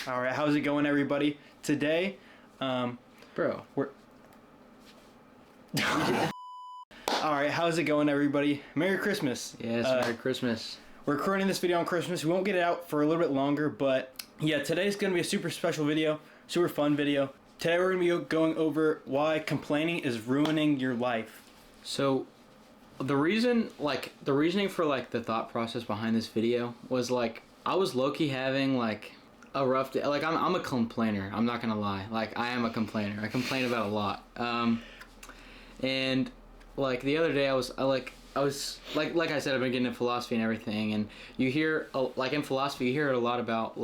All right, how's it going, everybody? Today, Bro. we're. All right, how's it going, everybody? Merry Christmas. Yes, Merry Christmas. We're recording this video on Christmas. We won't get it out for a little bit longer, but yeah, today's going to be a super special video, super fun video. Today we're going to be going over why complaining is ruining your life. So, the reasoning for the thought process behind this video was I was low-key having a rough day. I'm a complainer. I'm not gonna lie. I am a complainer. I complain about a lot. And the other day I was like I said, I've been getting into philosophy and everything, and you hear in philosophy you hear it a lot about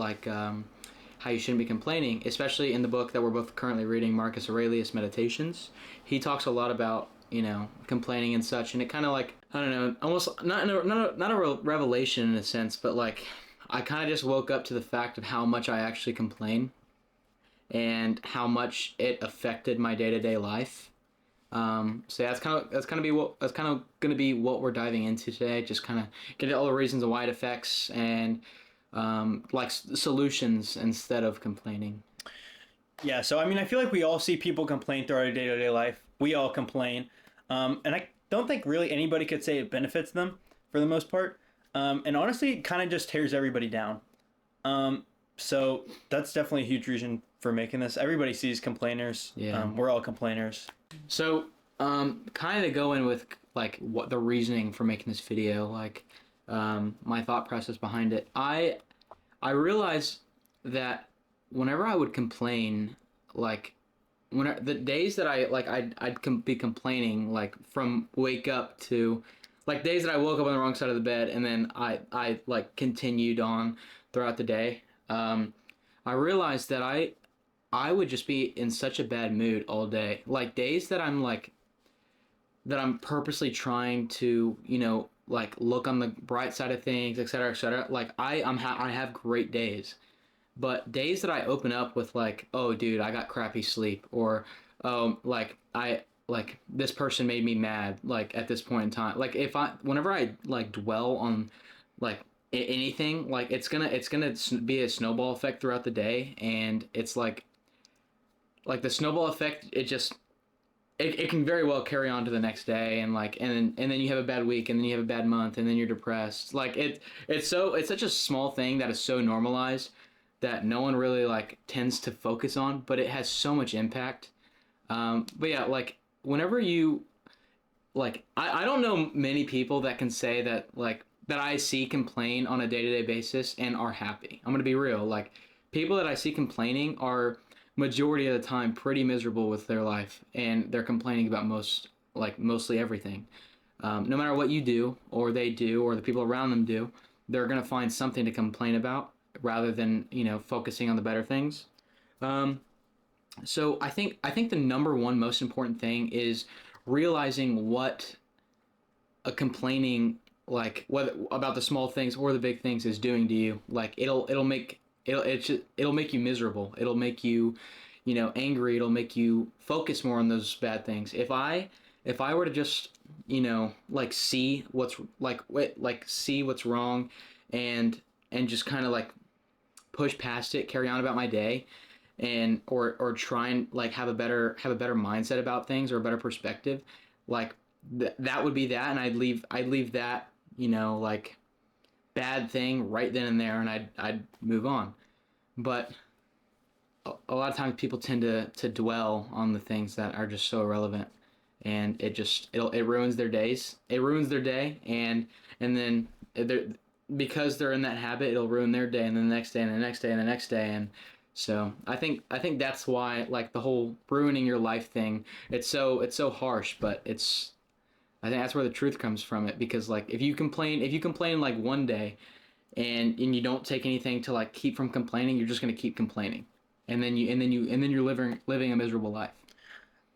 how you shouldn't be complaining, especially in the book that we're both currently reading, Marcus Aurelius Meditations. He talks a lot about complaining and such, and it kind of I don't know, almost not a revelation in a sense, but I kind of just woke up to the fact of how much I actually complain and how much it affected my day-to-day life. So yeah, that's kind of going to be what we're diving into today. Just kind of get into all the reasons of why it affects and solutions instead of complaining. Yeah, so I mean, I feel like we all see people complain throughout our day-to-day life. We all complain, and I don't think really anybody could say it benefits them for the most part. And honestly, it kind of just tears everybody down. So that's definitely a huge reason for making this. Everybody sees complainers. Yeah. We're all complainers. So, kind of to go in with what the reasoning for making this video, my thought process behind it. I realized that whenever I would complain, when the days that I'd be complaining, from wake up to days that I woke up on the wrong side of the bed and then I continued on throughout the day, I realized that I would just be in such a bad mood all day. Days that I'm purposely trying to, look on the bright side of things, et cetera, et cetera. I have great days. But days that I open up with oh dude, I got crappy sleep, or this person made me mad at this point in time. Whenever I dwell on anything, it's gonna be a snowball effect throughout the day, and it's the snowball effect, it can very well carry on to the next day, and then you have a bad week, and then you have a bad month, and then you're depressed. It's such a small thing that is so normalized that no one really tends to focus on, but it has so much impact. But yeah, whenever you I don't know many people that can say that that I see complain on a day-to-day basis and are happy. I'm gonna be real. People that I see complaining are majority of the time pretty miserable with their life, and they're complaining about mostly everything. No matter what you do or they do or the people around them do, they're gonna find something to complain about rather than focusing on the better things. So I think the number one most important thing is realizing what a complaining whether about the small things or the big things is doing to you. It'll make you miserable. It'll make you angry. It'll make you focus more on those bad things. If I were to just see what's see what's wrong and just kind of push past it, carry on about my day, and or try and have a better mindset about things or a better perspective, that would be that, and I'd leave that bad thing right then and there, and I'd move on. But a lot of times people tend to dwell on the things that are just so irrelevant, and it ruins their days. It ruins their day, and then because they're in that habit, it'll ruin their day, and then the next day, and the next day, and the next day. And so I think that's why the whole ruining your life thing, it's so harsh, but I think that's where the truth comes from it. Because if you complain one day and you don't take anything to keep from complaining, you're just going to keep complaining, and then you're living a miserable life.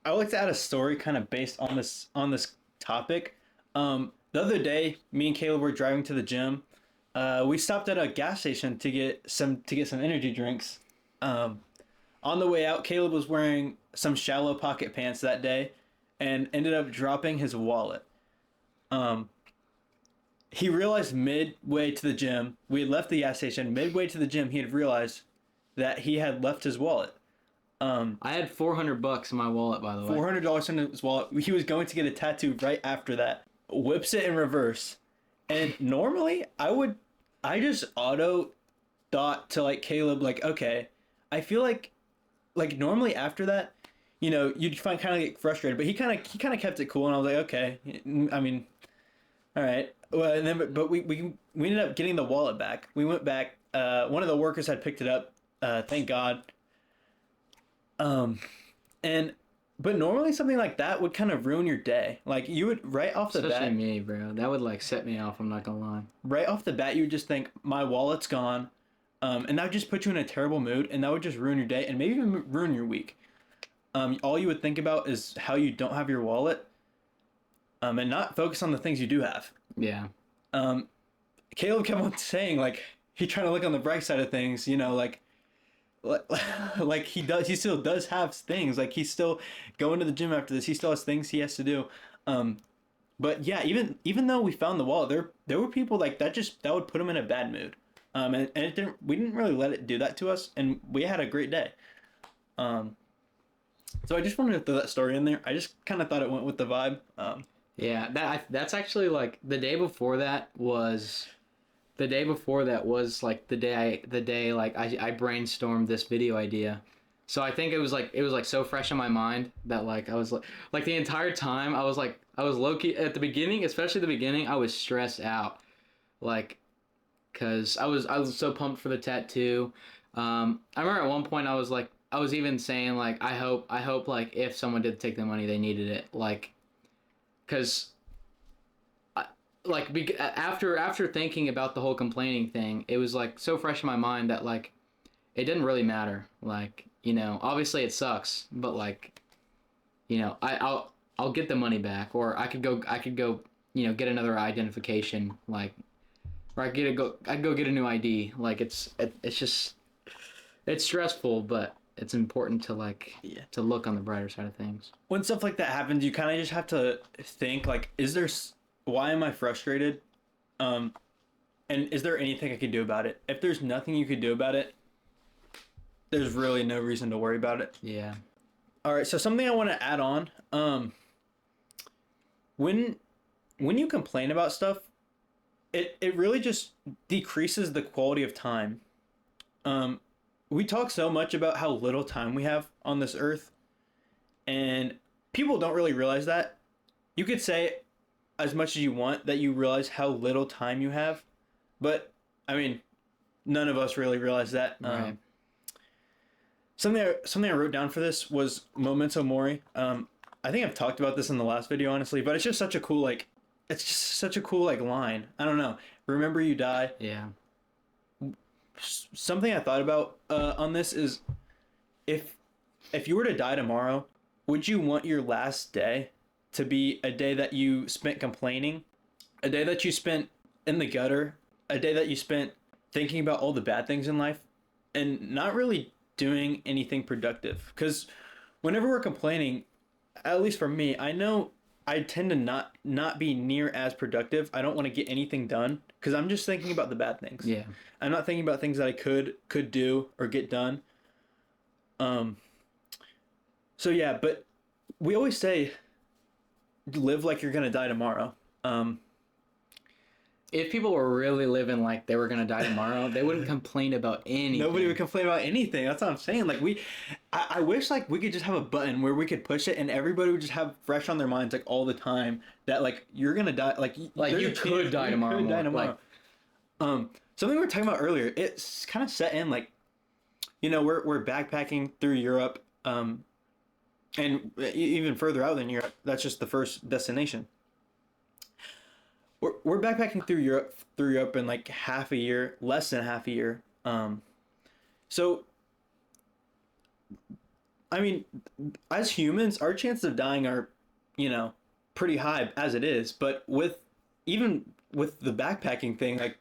I would like to add a story kind of based on this topic. The other day, me and Caleb were driving to the gym. We stopped at a gas station to get some energy drinks. On the way out, Caleb was wearing some shallow pocket pants that day and ended up dropping his wallet. He realized midway to the gym, we had left the gas station, midway to the gym, he had realized that he had left his wallet. I had $400 in my wallet, by the way. $400 in his wallet. He was going to get a tattoo right after that. Whips it in reverse. And normally I just auto thought to like Caleb, like, okay, I feel like normally after that, you know, you'd find kind of get frustrated, but he kind of kept it cool, and I was like, okay, I mean, all right. Well, and then but we ended up getting the wallet back. We went back. One of the workers had picked it up. Thank God. And but normally something like that would kind of ruin your day. Like you would right off the Especially bat, me, bro. That would like set me off. I'm not gonna lie. right off the bat, you would just think my wallet's gone, and that would just put you in a terrible mood, and that would just ruin your day and maybe even ruin your week. All you would think about is how you don't have your wallet, and not focus on the things you do have. Yeah. Caleb kept on saying like he trying to look on the bright side of things, you know, like he still does have things, like he's still going to the gym after this, he still has things he has to do. But yeah, even though we found the wallet, there were people like that would put him in a bad mood. And we didn't really let it do that to us, and we had a great day. So I just wanted to throw that story in there. I just kind of thought it went with the vibe. Yeah, that's actually like the day before that was like the day like I brainstormed this video idea. So I think it was like so fresh in my mind that like I was like the entire time I was low key at the beginning, especially the beginning, I was stressed out, like, cause I was so pumped for the tattoo. I remember at one point I was even saying like I hope like if someone did take the money, they needed it, like, cause after thinking about the whole complaining thing, it was like so fresh in my mind that like it didn't really matter. Like, you know, obviously it sucks, but like, you know, I'll get the money back, or I could go, you know, get another identification, like, or I could go get a new ID. Like it's stressful, but it's important to like to look on the brighter side of things. When stuff like that happens, you kind of just have to think like, why am I frustrated? And is there anything I could do about it? If there's nothing you could do about it, there's really no reason to worry about it. Yeah. All right, so something I want to add on. When you complain about stuff, it really just decreases the quality of time. We talk so much about how little time we have on this earth, and people don't really realize that. You could say as much as you want that you realize how little time you have, but I mean, none of us really realize that. Right. Something I wrote down for this was memento mori. I think I've talked about this in the last video, honestly, but it's just such a cool line. I don't know. Remember you die. Yeah. Something I thought about on this is, if you were to die tomorrow, would you want your last day to be a day that you spent complaining, a day that you spent in the gutter, a day that you spent thinking about all the bad things in life and not really doing anything productive? Because whenever we're complaining, at least for me, I know I tend to not be near as productive. I don't want to get anything done because I'm just thinking about the bad things. Yeah. I'm not thinking about things that I could do or get done. So yeah, but we always say live like you're gonna die tomorrow. If people were really living like they were gonna die tomorrow, they wouldn't complain about anything. Nobody would complain about anything. That's what I'm saying. Like I wish like we could just have a button where we could push it and everybody would just have fresh on their minds like all the time that like you're gonna die. Like you could die tomorrow. You could die tomorrow. Something we were talking about earlier. It's kind of set in like, you know, we're backpacking through Europe, and even further out than Europe. That's just the first destination. We're backpacking through Europe in like half a year, less than half a year. So, I mean, as humans, our chances of dying are, you know, pretty high as it is. But even with the backpacking thing, like,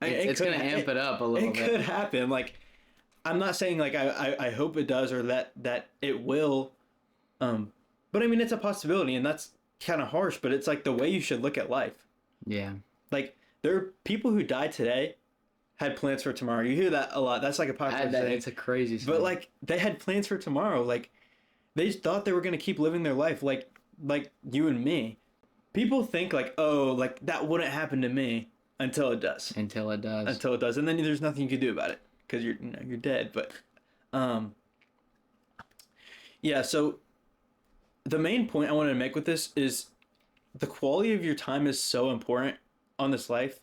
it's gonna amp it up a little bit. It could happen. Like, I'm not saying like I hope it does or that it will, but I mean it's a possibility, and that's kind of harsh. But it's like the way you should look at life. Yeah. Like, there are people who die today had plans for tomorrow. You hear that a lot. That's like a popular saying. It's a crazy But saying. like they had plans for tomorrow. Like they just thought they were gonna keep living their life like you and me. People think like, oh, like that wouldn't happen to me until it does. Until it does. Until it does, and then there's nothing you can do about it because you're dead. But yeah. So the main point I wanted to make with this is the quality of your time is so important on this life.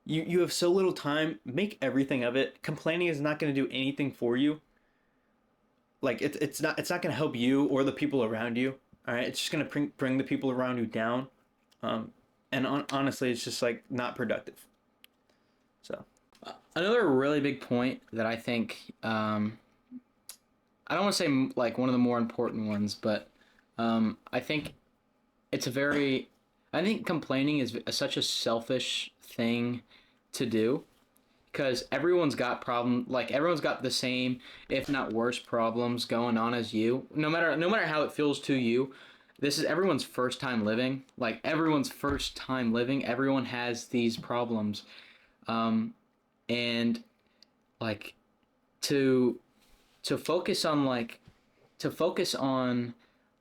You have so little time. Make everything of it. Complaining is not going to do anything for you. Like it's not going to help you or the people around you. All right, it's just going to bring the people around you down. Honestly, it's just like not productive. So another really big point that I think I don't want to say like one of the more important ones, but I think I think complaining is such a selfish thing to do because everyone's got everyone's got the same, if not worse, problems going on as you. No matter how it feels to you, this is everyone's first time living. Like everyone's first time living, everyone has these problems, and like to focus on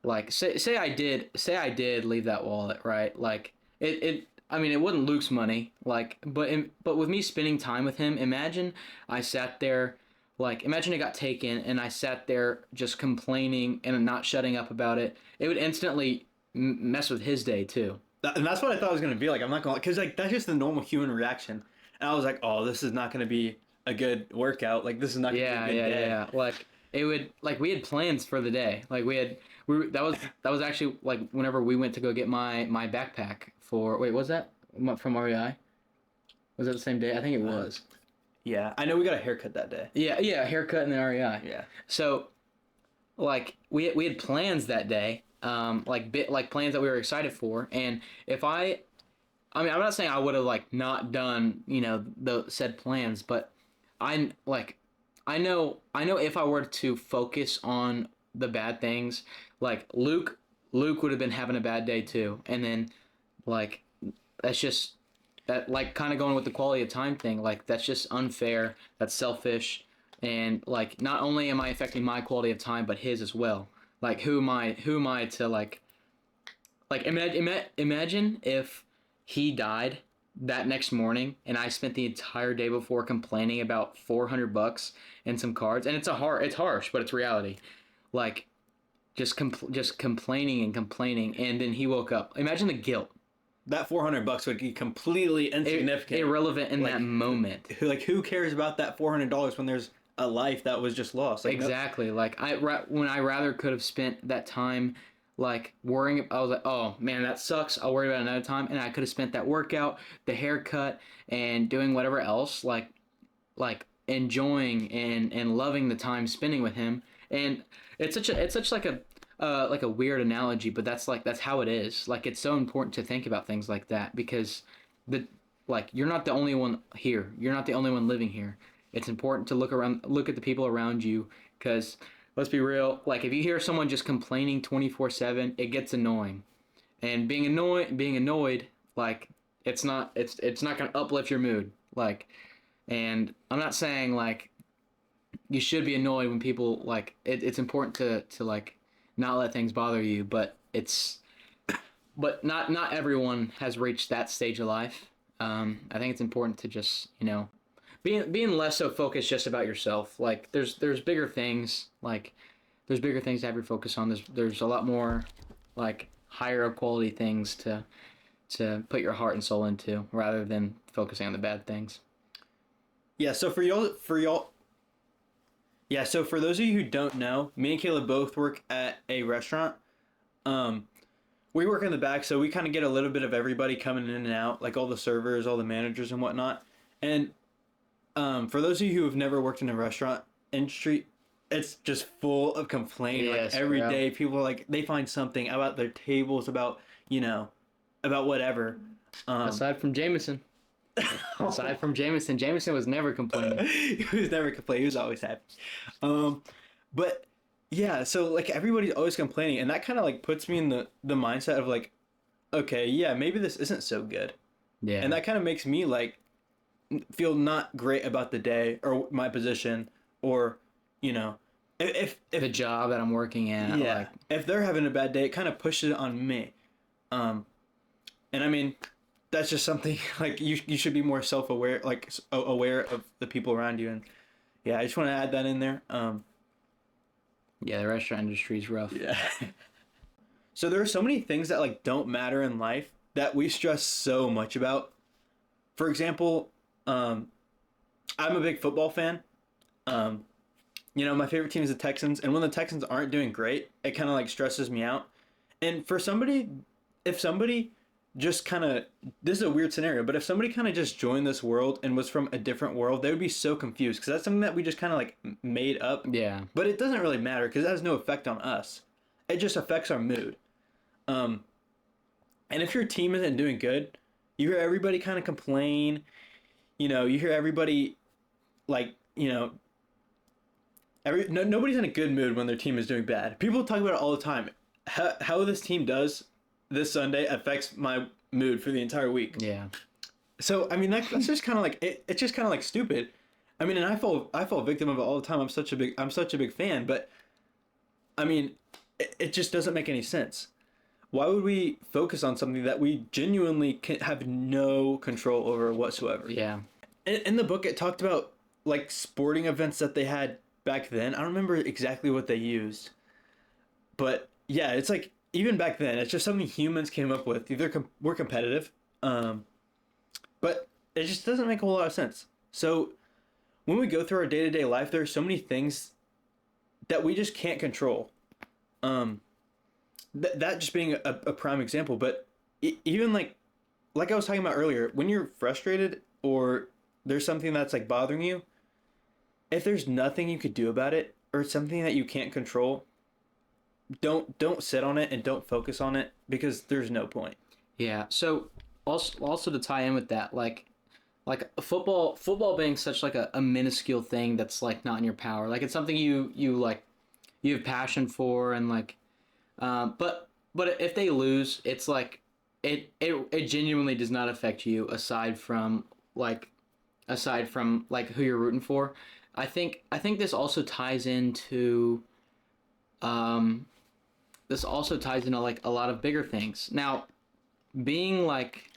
like say I did leave that wallet, right? Like it I mean it wasn't Luke's money, like but with me spending time with him, imagine I sat there imagine it got taken and I sat there just complaining and not shutting up about it. It would instantly mess with his day too. And that's what I thought it was going to be like. I'm not going to, because like that's just the normal human reaction. And I was like, oh, this is not going to be a good workout. Like this is not going to be a good day. Yeah. Like it would we had plans for the day. Like that was actually like whenever we went to go get my backpack for was that from REI? Was that the same day? I think it was. Yeah, I know we got a haircut that day. Yeah, haircut and then REI. Yeah. So, we had plans that day, plans that we were excited for, and I mean, I'm not saying I would have not done the said plans, but I know if I were to focus on the bad things, like Luke would have been having a bad day too, and then that's just. That kind of going with the quality of time thing, that's just unfair, that's selfish, and not only am I affecting my quality of time but his as well. Who am I to imagine if he died that next morning and I spent the entire day before complaining about $400 and some cards, and it's harsh, but it's reality. Just complaining and complaining, and then he woke up. Imagine the guilt. That $400 would be completely insignificant, irrelevant in that moment. Who cares about that $400 when there's a life that was just lost? Exactly. When I rather could have spent that time worrying. I was like, oh man, that sucks. I'll worry about it another time. And I could have spent that workout, the haircut, and doing whatever else, enjoying and loving the time spending with him. And it's such a weird analogy, but that's how it is. It's so important to think about things like that because you're not the only one here. You're not the only one living here. It's important to look at the people around you because let's be real. If you hear someone just complaining 24/7, it gets annoying. And being annoyed, it's not going to uplift your mood. And I'm not saying you should be annoyed when people it's important to not let things bother you, but not everyone has reached that stage of life. I think it's important to just being less so focused just about yourself. There's bigger things. There's bigger things to have your focus on. There's a lot more higher quality things to put your heart and soul into rather than focusing on the bad things. Yeah. So for y'all. Yeah, so for those of you who don't know, me and Caleb both work at a restaurant. We work in the back, so we kind of get a little bit of everybody coming in and out, all the servers, all the managers and whatnot. And for those of you who have never worked in a restaurant industry, it's just full of complaining. Yes, every day, people they find something about their tables, about whatever. Aside from Jameson. Jameson was never complaining. He was never complaining. He was always happy. But yeah, so everybody's always complaining, and that kind of puts me in the mindset of okay, yeah, maybe this isn't so good. Yeah. And that kind of makes me feel not great about the day or my position, or you know, if The job that I'm working at, yeah, like, if they're having a bad day, it kind of pushes it on me. Um, and I mean, that's just something like you should be more self aware, like aware of the people around you. And yeah, I just want to add that in there. yeah, the restaurant industry is rough. Yeah. So there are so many things that like don't matter in life that we stress so much about. For example, um, I'm a big football fan. Um, my favorite team is the Texans, and when the Texans aren't doing great, it kind of like stresses me out. And for somebody, if somebody just kind of, this is a weird scenario, but if somebody kind of just joined this world and was from a different world, they would be so confused because that's something that we just kind of like made up. Yeah. But it doesn't really matter because it has no effect on us. It just affects our mood. Um, and if your team isn't doing good, you hear everybody kind of complain. You hear everybody like, nobody's in a good mood when their team is doing bad. People talk about it all the time. How this team does this Sunday affects my mood for the entire week. Yeah. So I mean that's just kind of like it's just kind of like stupid. I mean, and I fall victim of it all the time. I'm such a big fan, but I mean, it just doesn't make any sense. Why would we focus on something that we genuinely have no control over whatsoever? Yeah. In the book, it talked about like sporting events that they had back then. I don't remember exactly what they used, but yeah, it's like even back then, it's just something humans came up with. Either we're competitive, but it just doesn't make a whole lot of sense. So when we go through our day to day life, there are so many things that we just can't control. That just being a prime example, but even like I was talking about earlier, when you're frustrated or there's something that's like bothering you, if there's nothing you could do about it or something that you can't control, don't sit on it and don't focus on it because there's no point. Yeah. So also to tie in with that, like football being such like a minuscule thing that's like not in your power. Like it's something you like you have passion for and like but if they lose, it's like it genuinely does not affect you aside from like who you're rooting for. I think um this also ties into like a lot of bigger things. Now, being like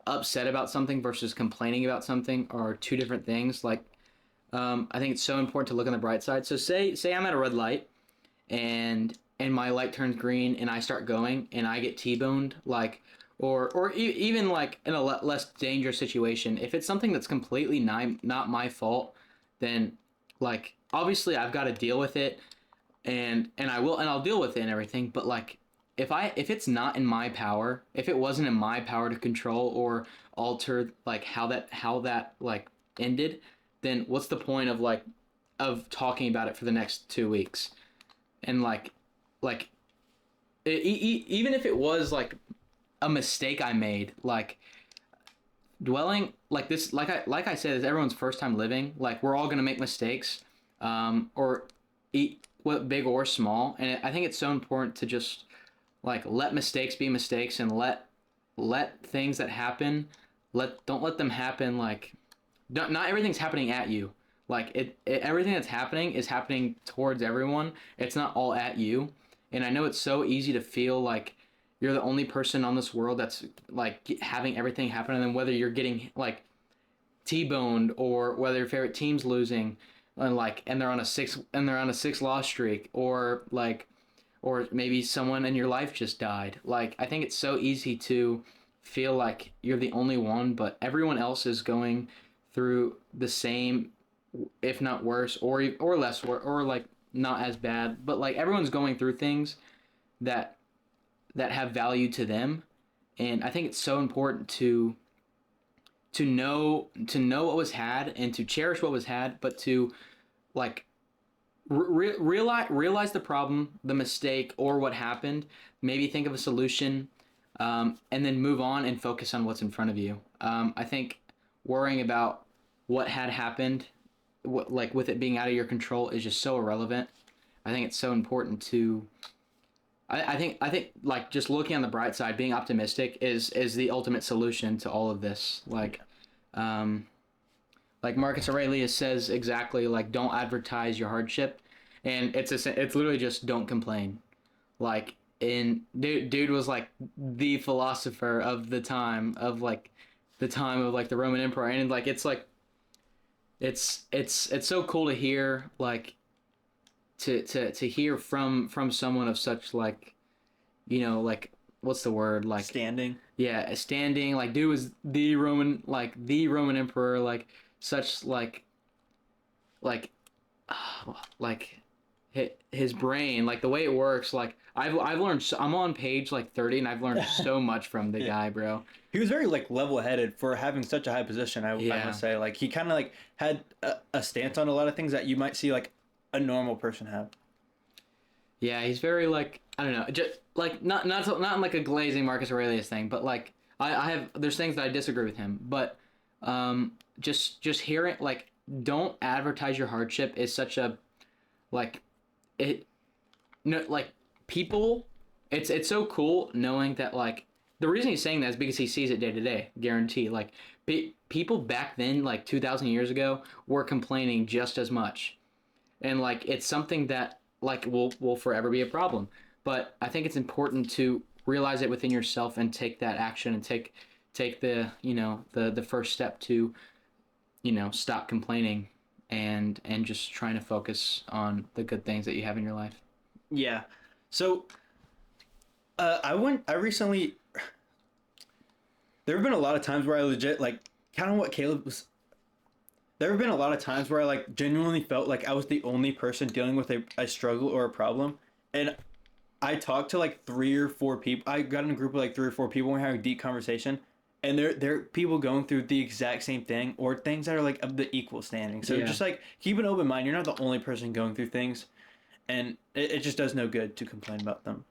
upset about something versus complaining about something are two different things. Like I think it's so important to look on the bright side. So say I'm at a red light and my light turns green and I start going and I get T-boned, like even like in a less dangerous situation, if it's something that's completely not my fault, then like obviously I've got to deal with it and I'll deal with it and everything, but like if it's not in my power, if it wasn't in my power to control or alter like how that like ended, then what's the point of talking about it for the next 2 weeks? And like even if it was like a mistake I made, like dwelling like this, like I said, it's everyone's first time living. Like we're all gonna make mistakes, or what big or small, and I think it's so important to just like let mistakes be mistakes and let things that happen don't let them happen. Like not everything's happening at you. Like everything that's happening is happening towards everyone. It's not all at you. And I know it's so easy to feel like you're the only person on this world that's like having everything happen, and then whether you're getting like T-boned or whether your favorite team's losing and they're on a six loss streak, or maybe someone in your life just died. Like I think it's so easy to feel like you're the only one, but everyone else is going through the same, if not worse, or less, or like not as bad, but like everyone's going through things that have value to them, and I think it's so important to know what was had and to cherish what was had, but to like realize the problem, the mistake, or what happened. Maybe think of a solution, and then move on and focus on what's in front of you. I think worrying about what had happened, like with it being out of your control, is just so irrelevant. I think it's so important to. I think like just looking on the bright side, being optimistic is the ultimate solution to all of this. Like, like Marcus Aurelius says exactly, like, don't advertise your hardship, and it's literally just don't complain. Like, dude was like the philosopher of the time of like the Roman Emperor, and like it's so cool to hear, like, to hear from someone of such, like, like, what's the word, like, Standing. yeah, standing, like, dude was the Roman emperor, like, such, like like his brain, like the way it works, like I've learned I'm on page like 30 and I've learned so much from the Yeah. guy, bro. He was very like level-headed for having such a high position. I Yeah. must say, like he kind of like had a stance on a lot of things that you might see like a normal person have. Yeah, he's very, like, I don't know, just like not in like a glazing Marcus Aurelius thing, but like I have there's things that I disagree with him, but just hearing, like, don't advertise your hardship is such a, like, it no, like, people, it's so cool knowing that, like, the reason he's saying that is because he sees it day to day, guarantee. Like, people back then, like 2,000 years ago, were complaining just as much, and like it's something that, like, will forever be a problem. But I think it's important to realize it within yourself and take that action and take the the first step to stop complaining and just trying to focus on the good things that you have in your life. Yeah. So I recently there have been a lot of times where I legit like kind of what Caleb was. There have been a lot of times where I like genuinely felt like I was the only person dealing with a struggle or a problem, and I talked to like 3 or 4 people. I got in a group of like 3 or 4 people. And we're having a deep conversation, and they're people going through the exact same thing or things that are like of the equal standing. So Yeah. just like keep an open mind. You're not the only person going through things, and it just does no good to complain about them.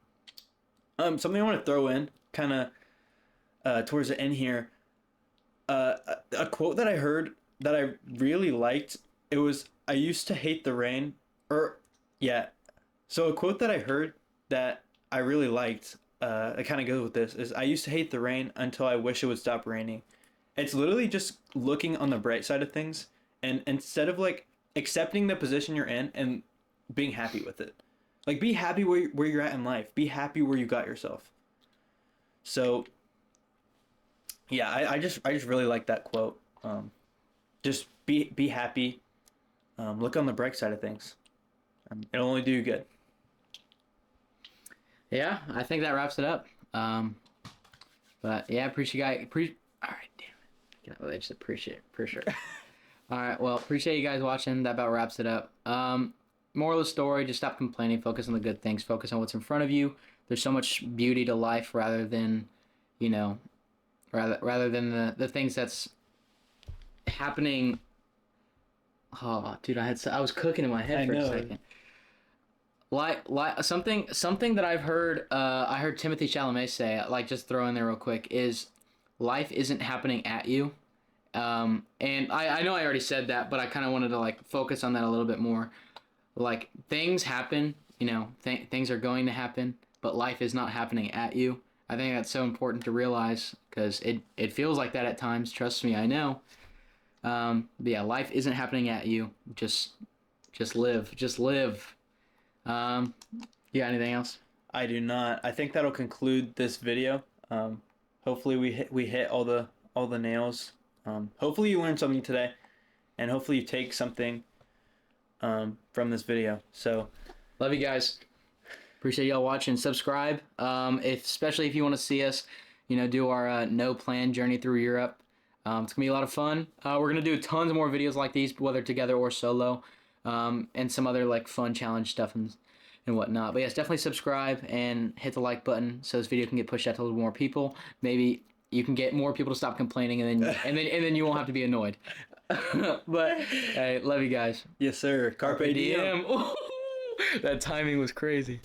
Something I want to throw in kind of towards the end here. A quote that I heard that I really liked. It was, "I used to hate the rain," or yeah. So a quote that I heard that I really liked, it kind of goes with this, is, "I used to hate the rain until I wish it would stop raining." It's literally just looking on the bright side of things, and instead of like accepting the position you're in and being happy with it, like be happy where you're at in life. Be happy where you got yourself. So yeah, I just really like that quote. Just be happy. Look on the bright side of things. It'll only do you good. Yeah, I think that wraps it up. But yeah, appreciate you guys. All right, damn it. I just appreciate for sure. All right, well, appreciate you guys watching. That about wraps it up. Moral of the story: just stop complaining. Focus on the good things. Focus on what's in front of you. There's so much beauty to life rather than, rather than the things that's happening. Oh, dude, I was cooking in my head I for know. a second. Like something that I've heard. I heard Timothy Chalamet say. Like, just throw in there real quick, is life isn't happening at you. And I know I already said that, but I kind of wanted to like focus on that a little bit more. Like, things happen, things are going to happen, but life is not happening at you. I think that's so important to realize, because it feels like that at times. Trust me, I know. But yeah, life isn't happening at you. Just live. You got anything else? I do not. I think that'll conclude this video. Hopefully we hit all the nails. Hopefully you learned something today, and hopefully you take something from this video. So Love you guys. Appreciate y'all watching. Subscribe. Especially if you want to see us, do our no plan journey through Europe. It's gonna be a lot of fun. We're gonna do tons more videos like these, whether together or solo, and some other like fun challenge stuff and whatnot. But yes, definitely subscribe and hit the like button so this video can get pushed out to a little more people. Maybe you can get more people to stop complaining, and then you won't have to be annoyed. But hey, love you guys. yes, sir. Carpe diem. That timing was crazy.